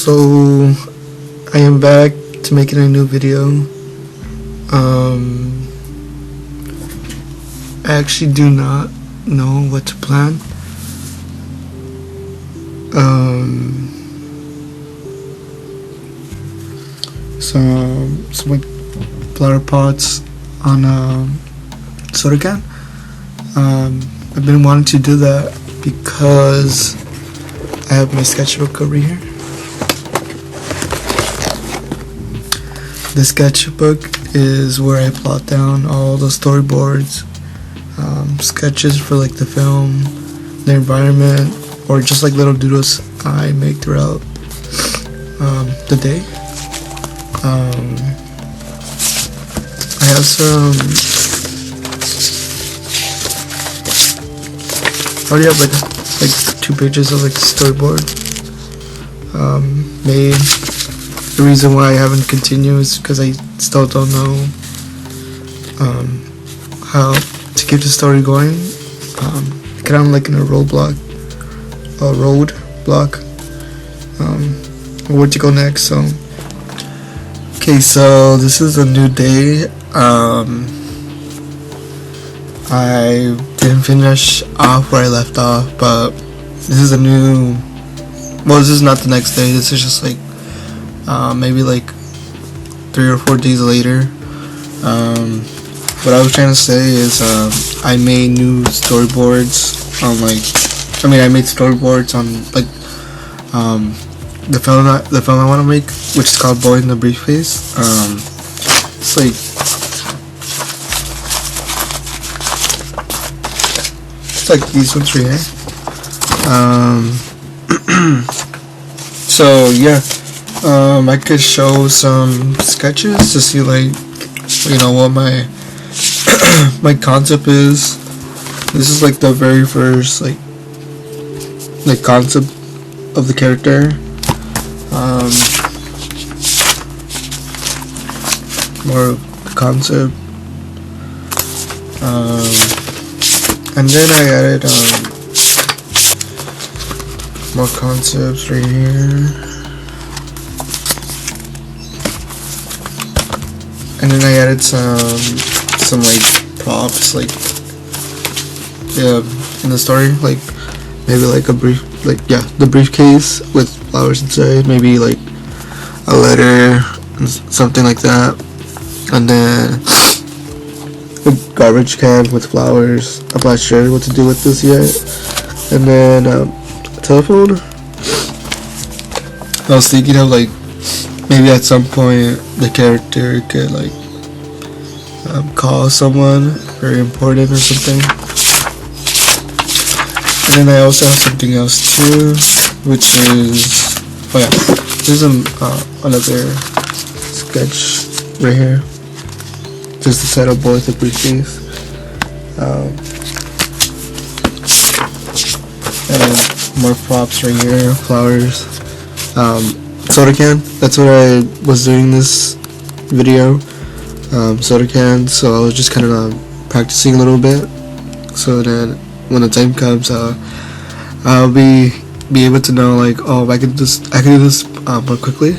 So I am back to making a new video. I actually do not know what to plan. Some like flower pots on a soda can. I've been wanting to do that because I have my sketchbook over here. The sketchbook is where I plot down all the storyboards, sketches for like the film, the environment, or just like little doodles I make throughout the day. I have I already have like 2 pages of like storyboard made. The reason why I haven't continued is because I still don't know how to keep the story going. Kind of like in a roadblock, where to go next. So this is a new day. I didn't finish off where I left off, but this is this is not the next day. This is just like maybe like 3 or 4 days later. What I was trying to say is I made new storyboards on I made storyboards on the film I want to make, which is called Boy in the Briefcase. It's like these ones right here. So yeah, I could show some sketches to see what my my concept is. This is like the very first concept of the character. More of the concept. And then I added more concepts right here. And then I added some props in the story, maybe the briefcase with flowers inside, maybe like a letter and something like that, and then a garbage can with flowers. I'm not sure what to do with this yet. And then a telephone. I was thinking of maybe at some point the character could call someone very important or something. And then I also have something else too, which is there's another sketch right here, just the title Boy with the Briefcase. And more props right here, flowers, soda can. That's what I was doing this video, soda can. So I was just kind of practicing a little bit, so then when the time comes, I'll be able to know I can do this more quickly.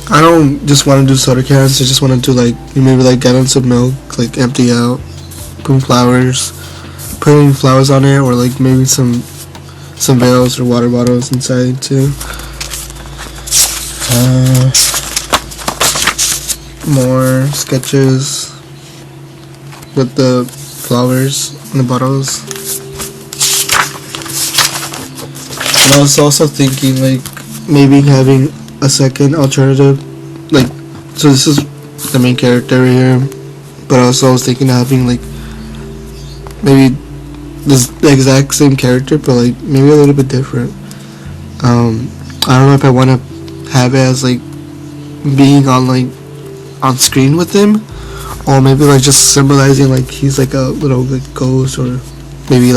I don't just want to do soda cans. I just want to do maybe gallons of milk, empty out, putting flowers on it, or maybe some veils or water bottles inside too. More sketches with the flowers in the bottles. And I was also thinking maybe having a second alternative, so this is the main character right here, but also I was thinking of having maybe the exact same character, but maybe a little bit different. I don't know if I want to have it as being on screen with him, or maybe just symbolizing he's a little ghost, or maybe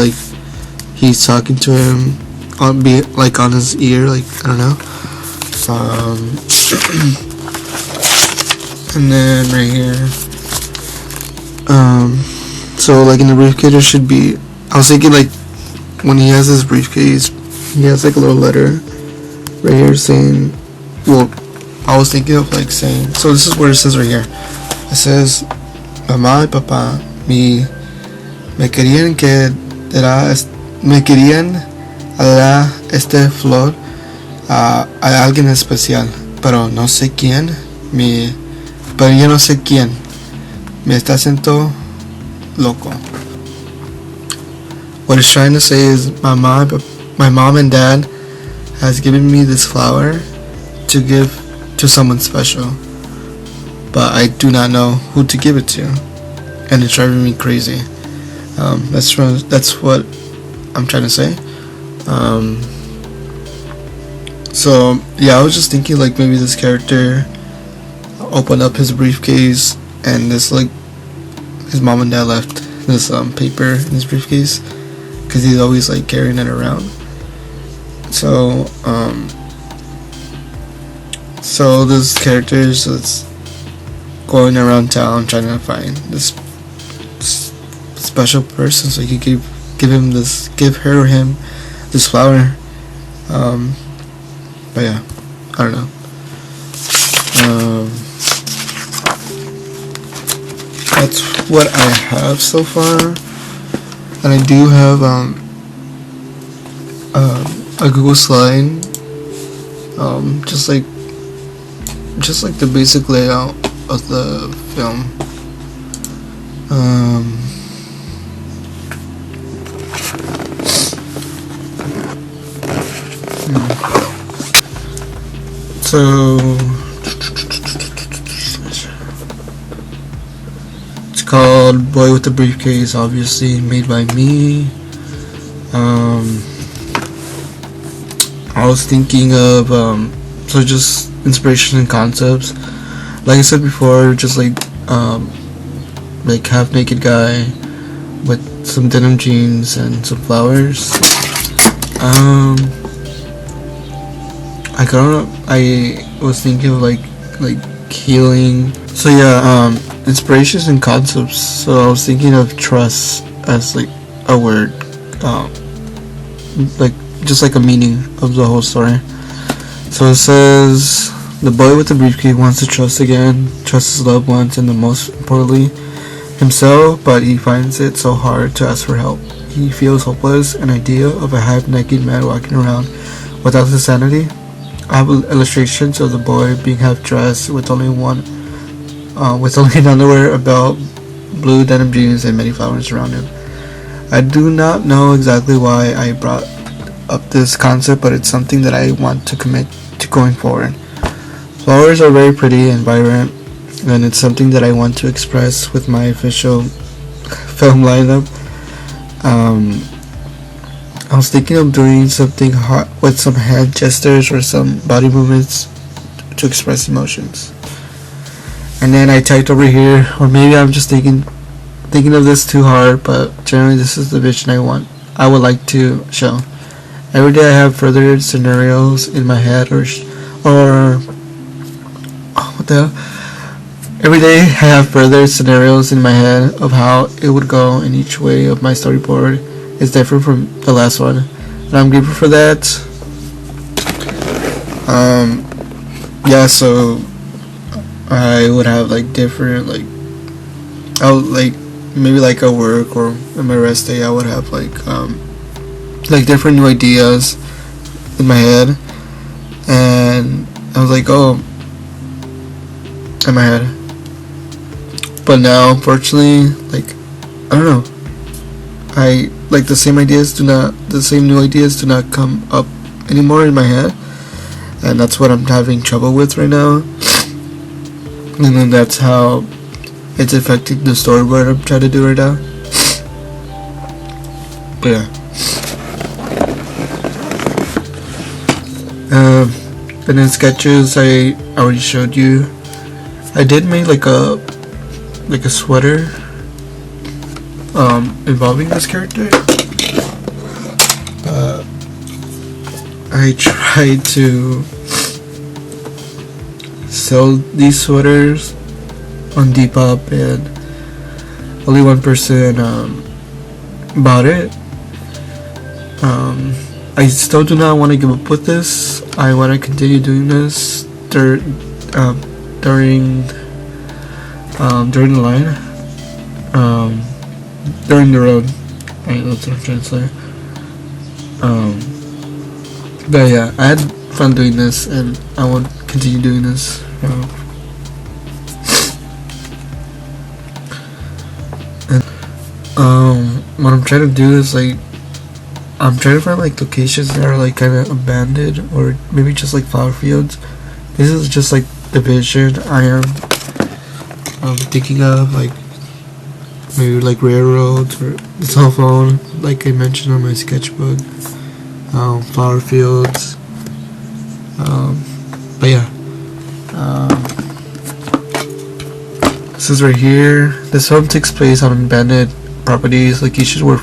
he's talking to him on on his ear, I don't know. And then right here, so in the briefcase there should be, I was thinking when he has his briefcase, he has like a little letter right here saying, well, I was thinking of like saying, so this is what it says right here. It says, mamá y papá me querían que me querían dar este flor a alguien especial, pero no sé quién, pero yo no sé quién, me está haciendo loco. What it's trying to say is my mom and dad has given me this flower to give to someone special, but I do not know who to give it to, and it's driving me crazy. That's what I'm trying to say. So yeah, I was just thinking like maybe this character opened up his briefcase and this like his mom and dad left this paper in his briefcase because he's always like carrying it around. So so this character is going around town trying to find this special person so he could give her or him this flower. But yeah, I don't know. That's what I have so far, and I do have a Google slide, just like the basic layout of the film. So it's called Boy with the Briefcase, obviously made by me. I was thinking of so just inspiration and concepts. Like I said before, just like half naked guy with some denim jeans and some flowers. I was thinking of like healing. So yeah, inspirations and concepts. So I was thinking of trust as like a word, like just like a meaning of the whole story. So it says the boy with the briefcase wants to trust again, trust his loved ones, and the most importantly himself, but he finds it so hard to ask for help. He feels hopeless. An idea of a half-naked man walking around without his sanity. I have illustrations of the boy being half dressed with only underwear, a belt, blue denim jeans, and many flowers around him. I do not know exactly why I brought up this concept, but it's something that I want to commit to going forward. Flowers are very pretty and vibrant, and it's something that I want to express with my official film lineup. I was thinking of doing something hot with some hand gestures or some body movements to express emotions. And then I typed over here, or maybe I'm just thinking of this too hard, but generally this is the vision I would like to show. Every day I have further scenarios in my head, Every day I have further scenarios in my head of how it would go, and each way of my storyboard is different from the last one, and I'm grateful for that. Yeah, so I would have like different maybe like at work or in my rest day I would have like different new ideas in my head, and I was like, oh, in my head. But now, unfortunately, like, I don't know. I like the same new ideas do not come up anymore in my head, and that's what I'm having trouble with right now. And then that's how it's affecting the storyboard I'm trying to do right now. But yeah. And then sketches I already showed you. I did make like a sweater involving this character. I tried to sell these sweaters on Depop, and only one person bought it. I still do not want to give up with this. I want to continue doing this during the line, during the road. Right, that's what I'm trying to say. But yeah, I had fun doing this, and I want to continue doing this. What I'm trying to do is like, I'm trying to find like locations that are like kind of abandoned, or maybe just like flower fields. This is just like the vision I am thinking of, like maybe like railroads or the cell phone, like I mentioned on my sketchbook. Flower fields. But yeah. This is right here. This film takes place on abandoned properties, locations where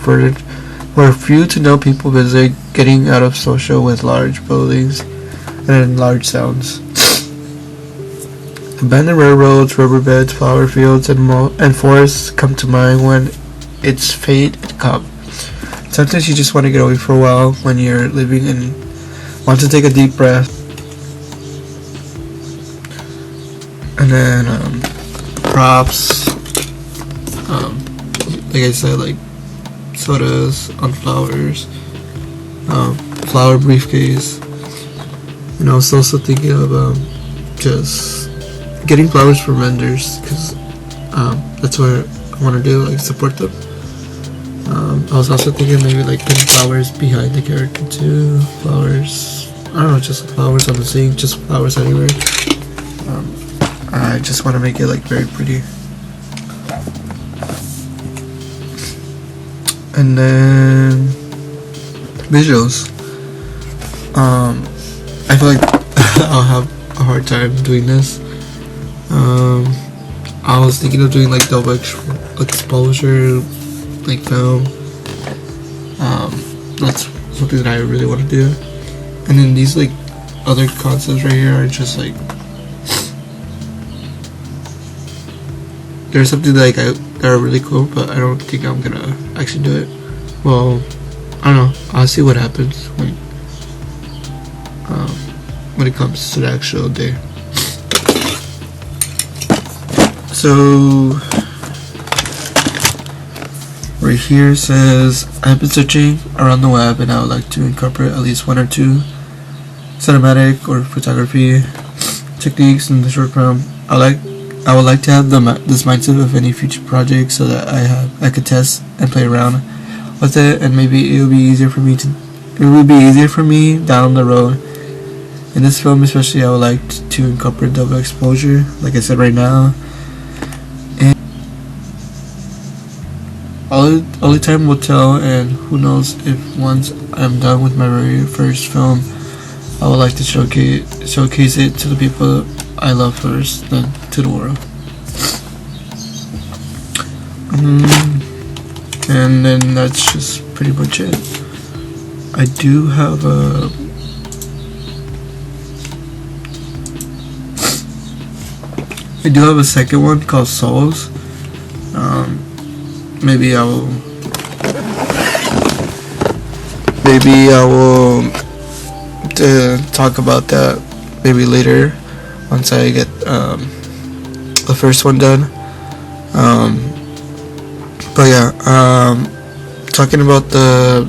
few to no people visit, getting out of social with large buildings and large sounds. Abandoned railroads, riverbeds, flower fields, and forests come to mind when its fate comes. Sometimes you just want to get away for a while when you're living and want to take a deep breath. And then props, like I said, like sodas on flowers, flower briefcase. And I was also thinking of just getting flowers from vendors, because that's what I want to do, like support them. I was also thinking maybe like putting flowers behind the character too. Flowers, I don't know, just flowers on the scene, just flowers anywhere. I just want to make it like very pretty. And then visuals. I feel like I'll have a hard time doing this. I was thinking of doing like double exposure, like film. That's something that I really want to do. And then these like other concepts right here are just like, there's something like that are really cool, but I don't think I'm gonna actually do it. Well, I don't know. I'll see what happens when it comes to the actual day. So right here says, I've been searching around the web and I would like to incorporate at least one or two cinematic or photography techniques in the short film. I would like to have this mindset of any future project, so that I could test and play around with it, and maybe it would be easier for me down the road. In this film especially, I would like to incorporate double exposure, like I said right now. And only time will tell, and who knows if once I'm done with my very first film, I would like to showcase it to the people I love first, then to the world. And then that's just pretty much it. I do have a second one called Souls. Maybe I will talk about that maybe later, once I get the first one done. But yeah, talking about the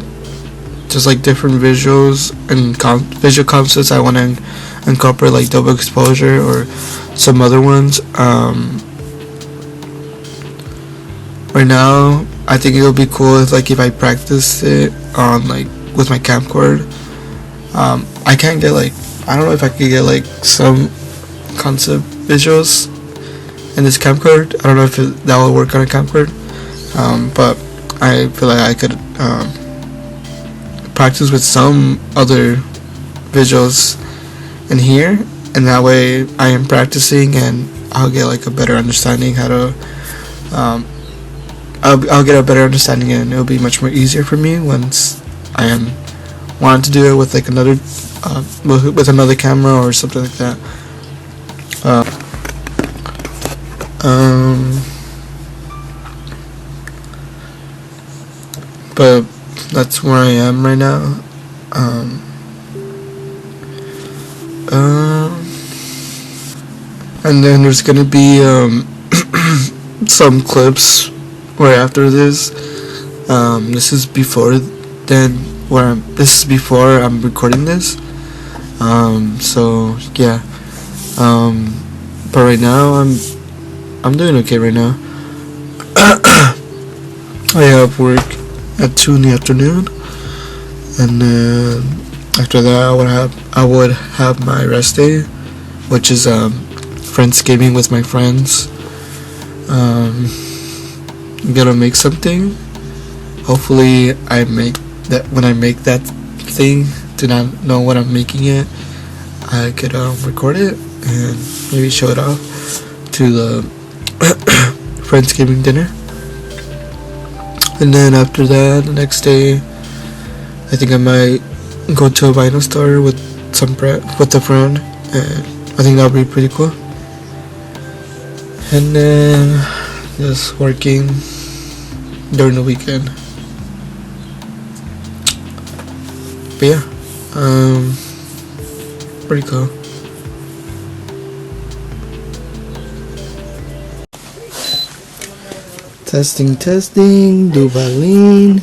just like different visuals and visual concepts I want to incorporate, like double exposure or some other ones. Right now, I think it would be cool if I practice it on like with my camcorder. I can't get like, I don't know if I could get like some concept visuals in this camcorder. I don't know if that will work on a camcorder, but I feel like I could practice with some other visuals in here, and that way I am practicing and I'll get like a better understanding how to I'll get a better understanding, and it'll be much more easier for me once I am wanting to do it with like another with another camera or something like that. But that's where I am right now. Um, um, and then there's gonna be some clips right after this. This is before then this is before I'm recording this. So yeah. But right now I'm doing okay right now. I have work at 2 in the afternoon, and then after that I would have my rest day, which is Friendsgiving with my friends. I'm gonna make something. Hopefully I make that. When I make that thing, do not know what I'm making it, I could record it and maybe show it off to the Friendsgiving dinner. And then after that, the next day, I think I might go to a vinyl store with a friend, and I think that'll be pretty cool. And then just working during the weekend. But yeah, pretty cool. Testing, Duvalin.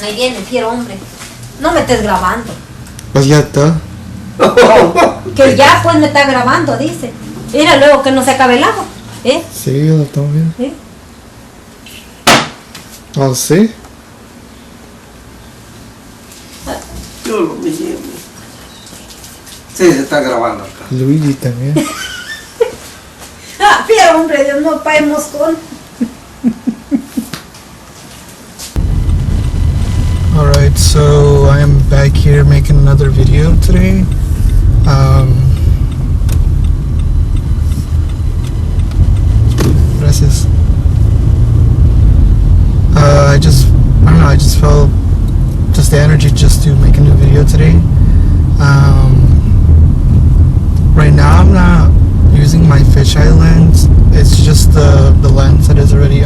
Ahí viene el fiero hombre. No me estés grabando. Pues ya está. Que ya pues me está grabando, dice. Mira luego que no se acabe el agua. Sí, yo lo estamos viendo. ¿Eh? Oh, sí. Yo lo vi. Sí, se está grabando acá. Luigi también. Ah, fiero hombre, Dios no pague moscón. Alright, so I am back here making another video today. Gracias. I just felt just the energy just to make a new video today. Right now I'm not using my fisheye lens. It's just the lens that is already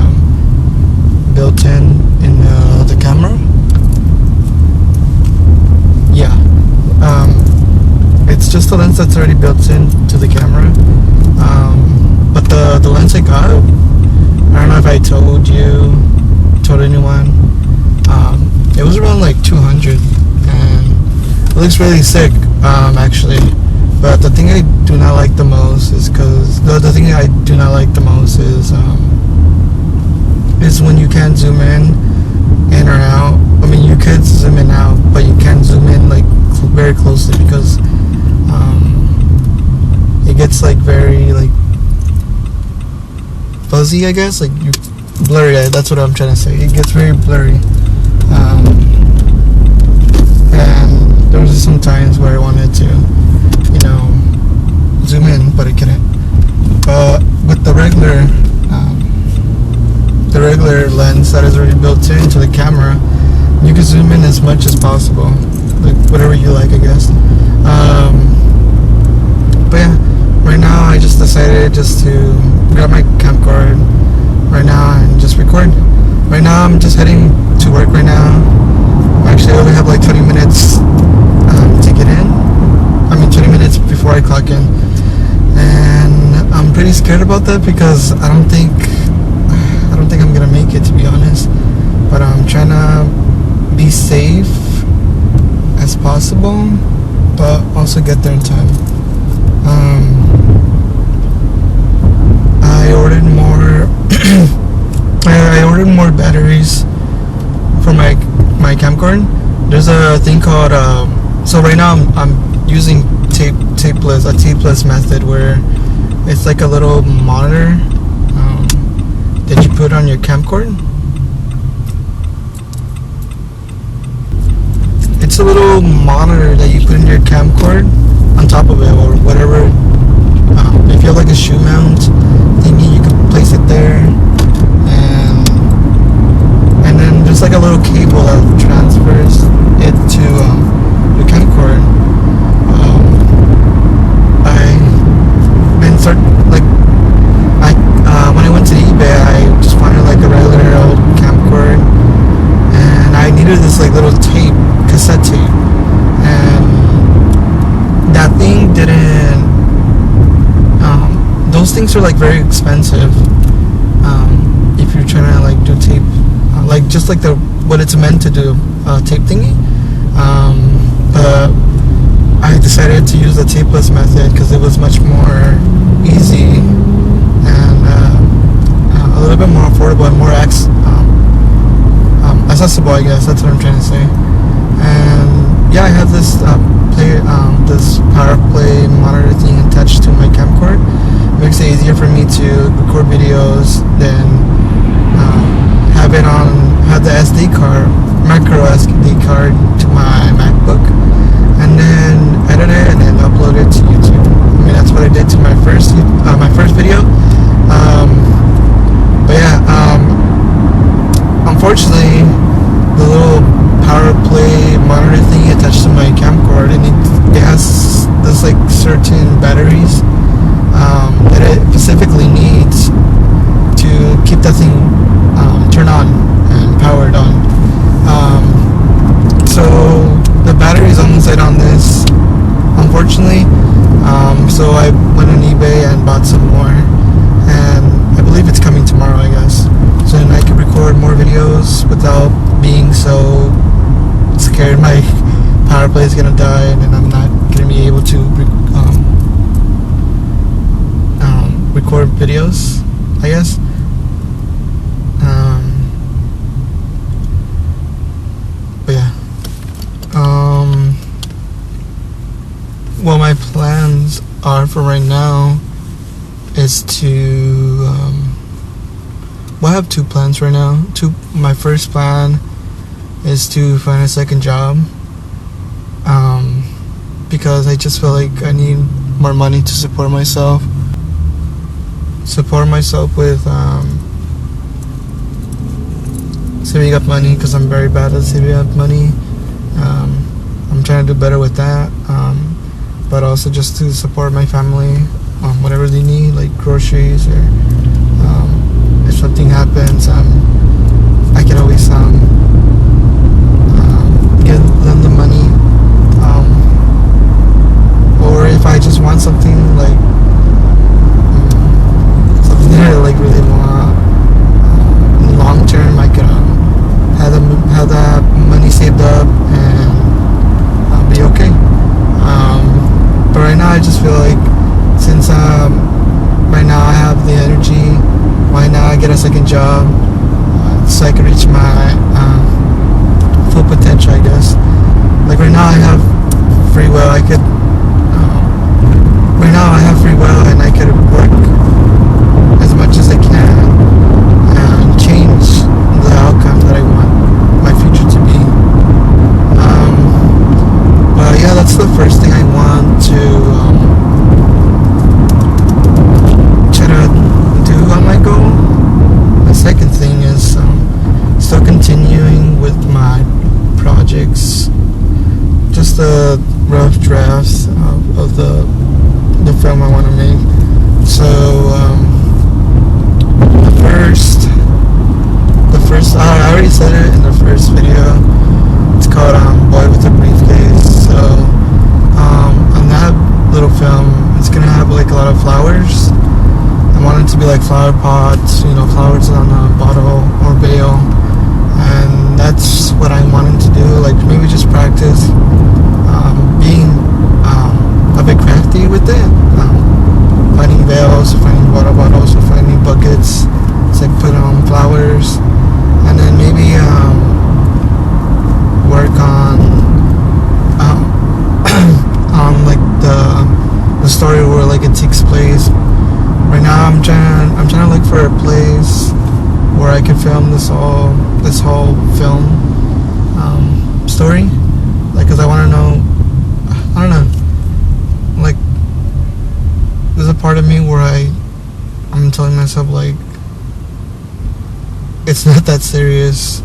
built in the camera. Yeah, it's just a lens that's already built into the camera. But the lens I got, I don't know if I told anyone, it was around like 200, and it looks really sick, actually. But the thing I do not like the most is is when you can't zoom in or out. I mean, you could zoom in out, but you can't zoom in like very closely because it gets like very like fuzzy, I guess, like blurry. That's what I'm trying to say. It gets very blurry, and there was some times where I wanted to, zoom in, but I couldn't. But with the regular lens that is already built into the camera, you can zoom in as much as possible, like whatever you like, I guess. But yeah, right now I just decided just to grab my camcorder right now and just record. Right now I'm just heading to work right now. Actually, I only have like 20 minutes to get in. 20 minutes before I clock in, and I'm pretty scared about that because I don't think I'm gonna make it, to be honest. But I'm trying to be safe as possible, but also get there in time. I ordered more. I ordered more batteries for my camcorder. There's a thing called. So right now I'm using a tapeless method where it's like a little monitor that you put on your camcorder. It's a little monitor that you put in your camcorder on top of it, or whatever. If you have like a shoe mount thingy, you can place it there, and then there's like a little cable that transfers it to the camcorder. When I went to eBay, I just wanted like a regular old camcorder, and I needed this like little tape, cassette tape, and that thing didn't. Those things are like very expensive. If you're trying to like do tape, like just like what it's meant to do, tape thingy. But I decided to use the tapeless method because it was much more easy and a little bit more affordable and more accessible, I guess. That's what I'm trying to say. And yeah, I have this this PowerPlay monitor thing attached to my camcorder. It makes it easier for me to record videos than have the SD card, micro SD card to my MacBook, and then edit it and then upload it to YouTube. I mean, that's what I did to my first video. But yeah, unfortunately, the little PowerPlay monitor thing attached to my camcorder, it has this like certain batteries that it specifically needs to keep that thing turned on and powered on. So the battery is almost dead on this, unfortunately. So I went on eBay and bought some more, and I believe it's coming tomorrow, I guess. So then I can record more videos without being so scared my PowerPlay is gonna die and then I'm not gonna be able to record videos, I guess. But yeah. What my plans are for right now is to I have two plans right now. My first plan is to find a second job, because I just feel like I need more money to support myself with saving up money, because I'm very bad at saving up money. I'm trying to do better with that, but also just to support my family, whatever they need, like groceries, or if something happens, I can always give them the money, or if I just want something like something that I like really want in the long term, I could have that money saved up and I'll be okay. But right now I just feel like, since right now I have the energy, why not get a second job so I can reach my full potential, I guess. Like right now I have free will. Right now I have free will and I could work as much as I can and change the outcome that I want my future to be. But yeah, that's the first thing I want to try to do on my goal. The second thing is still continuing with my projects, just the rough drafts of the film I want to make. So the first I already said it in the first video. It's called Boy with a Briefcase. So on that little film, it's gonna have like a lot of flowers. I want it to be like flower pots, flowers on a bottle or bale, and that's what I wanted to do. Like maybe just practice being a bit crafty with it, finding bales, finding water bottles, or finding buckets so I can put on flowers, and then maybe work on like the story where like it takes place. Right now I'm trying to look for a place where I can film this whole film story, like, because I want to know, I don't know, like there's a part of me where I'm telling myself like it's not that serious.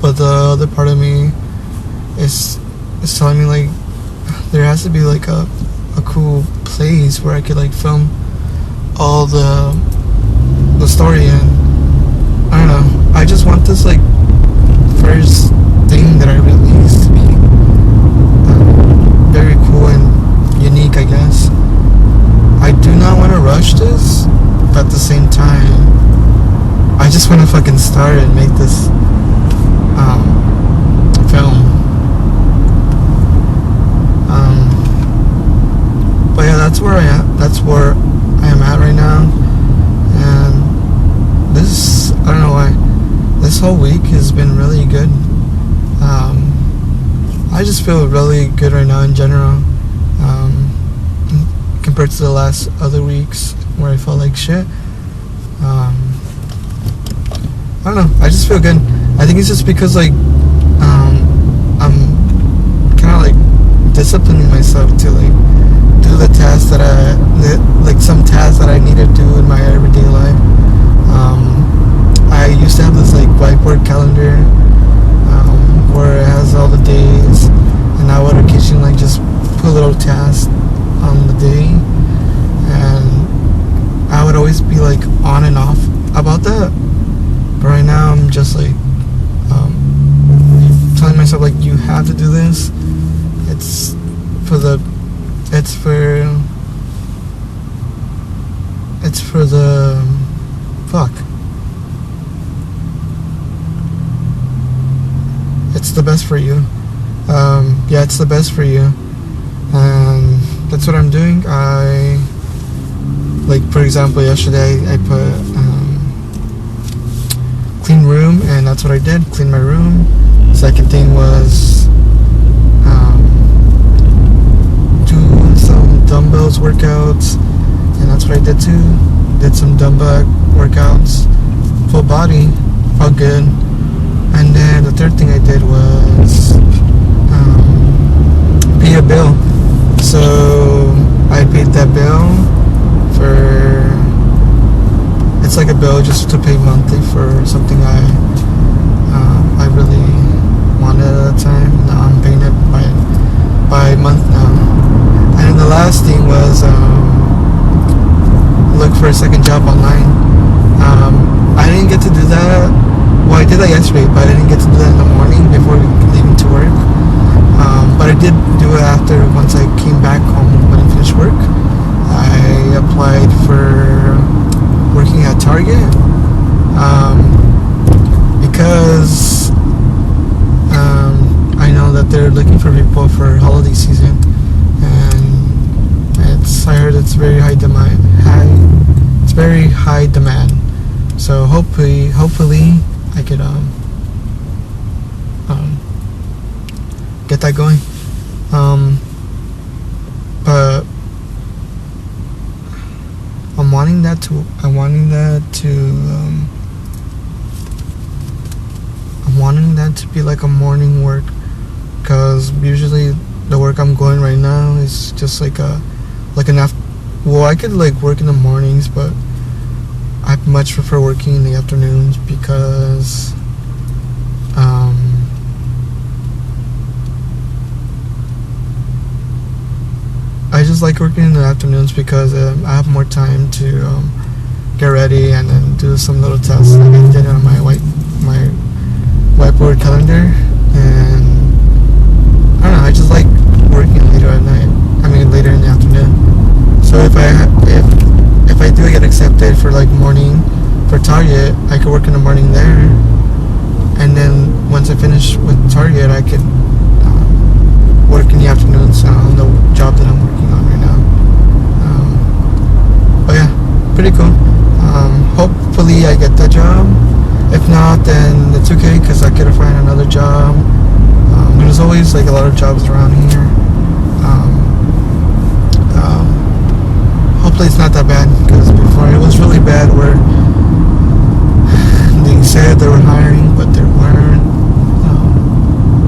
But the other part of me is telling me like there has to be like a cool place where I could like film all the story, and I don't know. I just want this like first thing that I release to be very cool and unique, I guess. I do not want to rush this, but at the same time, I just want to fucking start and make this film. But yeah, that's where I am. That's where I am at right now, and this, I don't know why, this whole week has been really good. I just feel really good right now in general, compared to the last other weeks where I felt like shit. I don't know, I just feel good. I think it's just because like I'm kind of like disciplining myself to like do the tasks that like some tasks that I need to do in my everyday life. I used to have this like whiteboard calendar where it has all the days, and I would occasionally like just put little tasks on the day, and I would always be like on and off about that. But right now I'm just like telling myself like, you have to do this. It's for the fuck. It's the best for you. Yeah, it's the best for you. And that's what I'm doing. I, like, for example, yesterday I put clean room, and that's what I did. Clean my room. Second thing was do some dumbbells workouts, and that's what I did too. Did some dumbbell workouts, full body, felt good. And then the third thing I did was pay a bill. So I paid that bill for, it's like a bill just to pay monthly for something I really wanted at the time. Now I'm paying it by month now. And then the last thing was look for a second job online. I didn't get to do that. Well, I did that yesterday, but I didn't get to do that in the morning before leaving to work. But I did do it after, once I came back home when I finished work. I applied for working at Target because I know that they're looking for people for holiday season, and I heard it's very high demand. It's very high demand. So hopefully I could get that going. But I'm wanting that to be like a morning work, because usually the work I'm going right now is just like an after. Well, I could like work in the mornings, but I much prefer working in the afternoons because I just like working in the afternoons because I have more time to get ready and then do some little tests like I did on my whiteboard calendar. And I don't know, I just like working later at night. I mean later in the afternoon. So if I do get accepted for like morning for Target, I could work in the morning there, and then once I finish with Target, I could work in the afternoons on the job that I'm working on right now. But yeah, pretty cool. Hopefully I get that job. If not, then it's okay, because I could find another job. There's always like a lot of jobs around here. Hopefully it's not that bad, because before it was really bad where they said they were hiring but they weren't.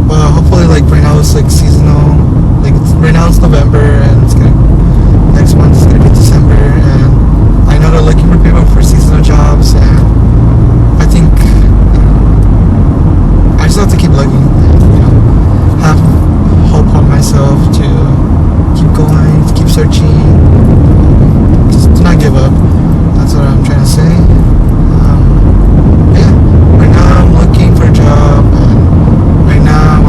But hopefully like right now it's like seasonal. Like right now it's November, and next month it's gonna be December, and I know they're looking for people for seasonal jobs, and have to keep looking. You know, have hope on myself to keep going, keep searching. Just do not give up. That's what I'm trying to say. Yeah. Right now I'm looking for a job, and right now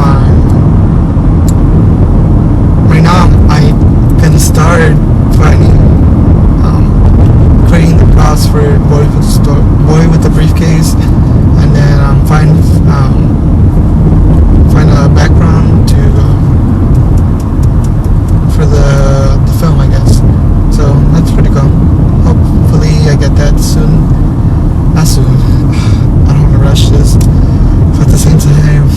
I can start finding, creating the props for Boy with the Briefcase, and then find a background to for the film, I guess. So that's pretty cool. Hopefully I get that soon. Not soon. I don't want to rush this, but at the same time,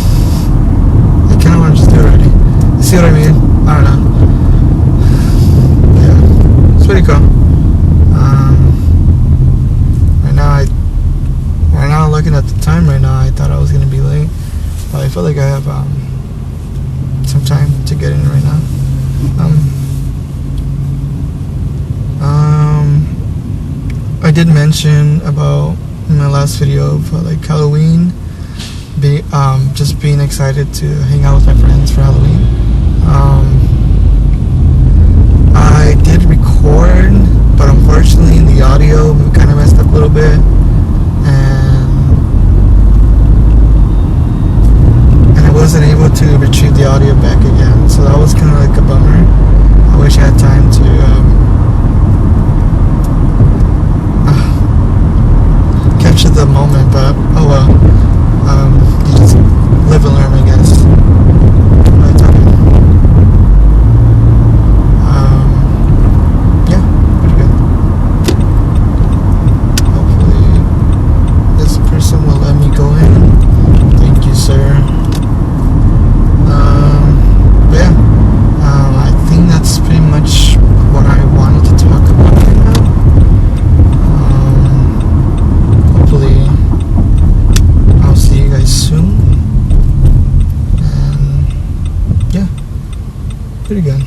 I kind of want to just do it already. You see what I mean? I don't know. Yeah, it's pretty cool. Right now, looking at the time right now, I thought I was gonna be late, but I feel like I have some time to get in right now. I did mention about in my last video of like Halloween, just being excited to hang out with my friends for Halloween. I did record, but unfortunately the audio kind of messed up a little bit, and I wasn't able to retrieve the audio back again, so that was kind of like a bummer. I wish I had time to capture the moment, but oh well. You just live and learn, I guess. Yeah, pretty good. Hopefully this person will let me go in. Thank you, sir. But yeah, I think that's pretty much what I wanted to talk about right now. Hopefully I'll see you guys soon. And yeah, pretty good.